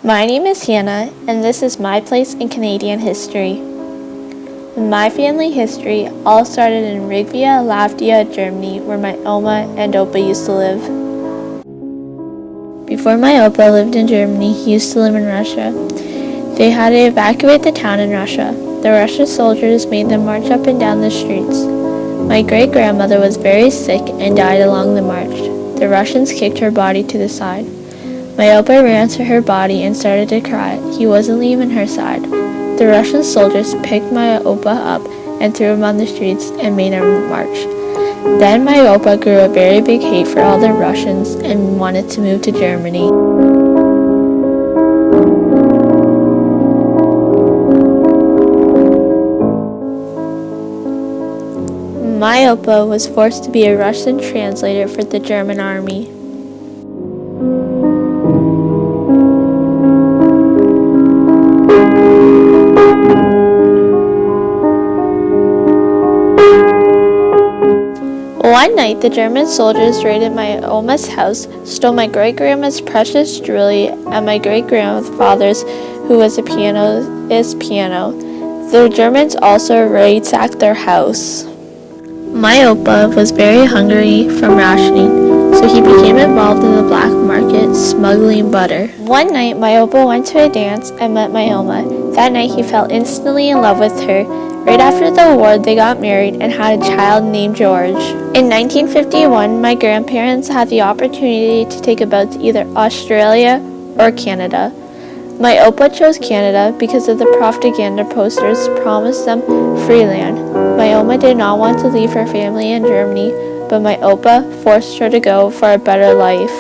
My name is Hannah, and this is my place in Canadian history. My family history all started in Riggvia, Latvia, Germany, where my Oma and Opa used to live. Before my Opa lived in Germany, he used to live in Russia. They had to evacuate the town in Russia. The Russian soldiers made them march up and down the streets. My great-grandmother was very sick and died along the march. The Russians kicked her body to the side. My Opa ran to her body and started to cry. He wasn't leaving her side. The Russian soldiers picked my Opa up and threw him on the streets and made him march. Then my Opa grew a very big hate for all the Russians and wanted to move to Germany. My Opa was forced to be a Russian translator for the German army. One night, the German soldiers raided my Oma's house, stole my great-grandma's precious jewelry and my great-grandfather's, who was a pianist, piano. The Germans also ransacked their house. My Opa was very hungry from rationing, so he became involved in the black market, smuggling butter. One night, my Opa went to a dance and met my Oma. That night, he fell instantly in love with her. Right after the war, they got married and had a child named George. In 1951, my grandparents had the opportunity to take a boat to either Australia or Canada. My Opa chose Canada because of the propaganda posters promised them free land. My Oma did not want to leave her family in Germany, but my Opa forced her to go for a better life.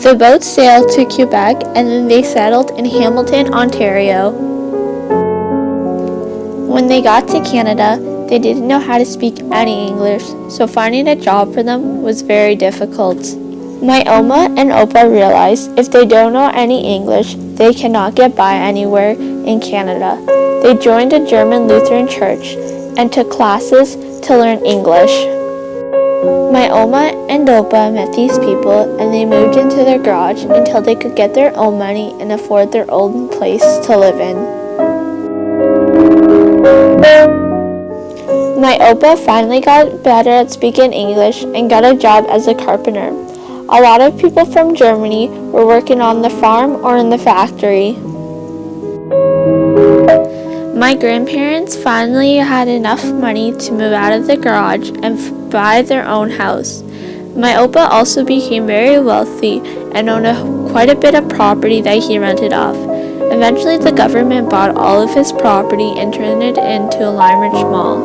The boat sailed to Quebec and then they settled in Hamilton, Ontario. When they got to Canada, they didn't know how to speak any English, so finding a job for them was very difficult. My Oma and Opa realized if they don't know any English, they cannot get by anywhere in Canada. They joined a German Lutheran church and took classes to learn English. My Oma and Opa met these people and they moved into their garage until they could get their own money and afford their own place to live in. My Opa finally got better at speaking English and got a job as a carpenter. A lot of people from Germany were working on the farm or in the factory. My grandparents finally had enough money to move out of the garage and buy their own house. My Opa also became very wealthy and owned quite a bit of property that he rented off. Eventually, the government bought all of his property and turned it into a Lime Ridge Mall.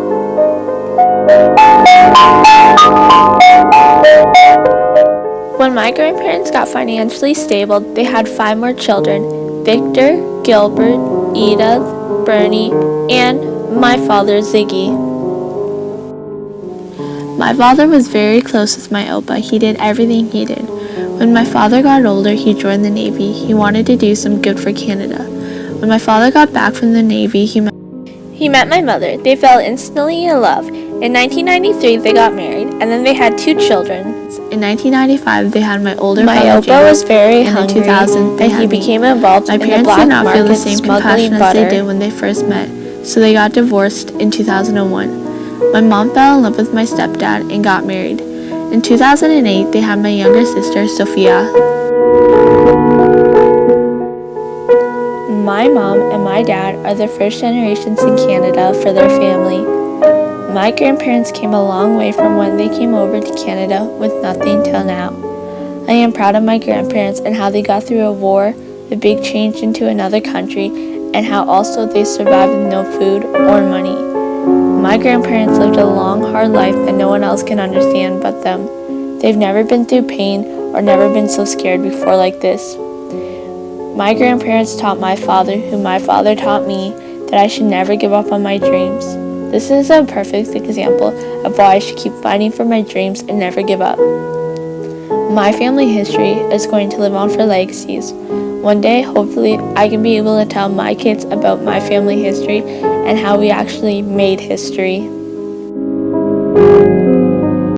When my grandparents got financially stable, they had 5 more children: Victor, Gilbert, Edith, Bernie, and my father, Ziggy. My father was very close with my Opa. He did everything he did. When my father got older, he joined the Navy. He wanted to do some good for Canada. When my father got back from the Navy, he met my mother. They fell instantly in love. In 1993, they got married, and then they had 2 children. In 1995, they had my older brother. My Opa was very hungry, in 2000, and he became involved in the black market, my parents did not feel the same compassion as they did when they first met, so they got divorced in 2001. My mom fell in love with my stepdad and got married. In 2008, they had my younger sister, Sophia. My mom and my dad are the first generations in Canada for their family. My grandparents came a long way from when they came over to Canada with nothing till now. I am proud of my grandparents and how they got through a war, a big change into another country, and how also they survived with no food or money. My grandparents lived a long, hard life that no one else can understand but them. They've never been through pain or never been so scared before like this. My grandparents taught my father, who my father taught me, that I should never give up on my dreams. This is a perfect example of why I should keep fighting for my dreams and never give up. My family history is going to live on for legacies. One day, hopefully, I can be able to tell my kids about my family history and how we actually made history.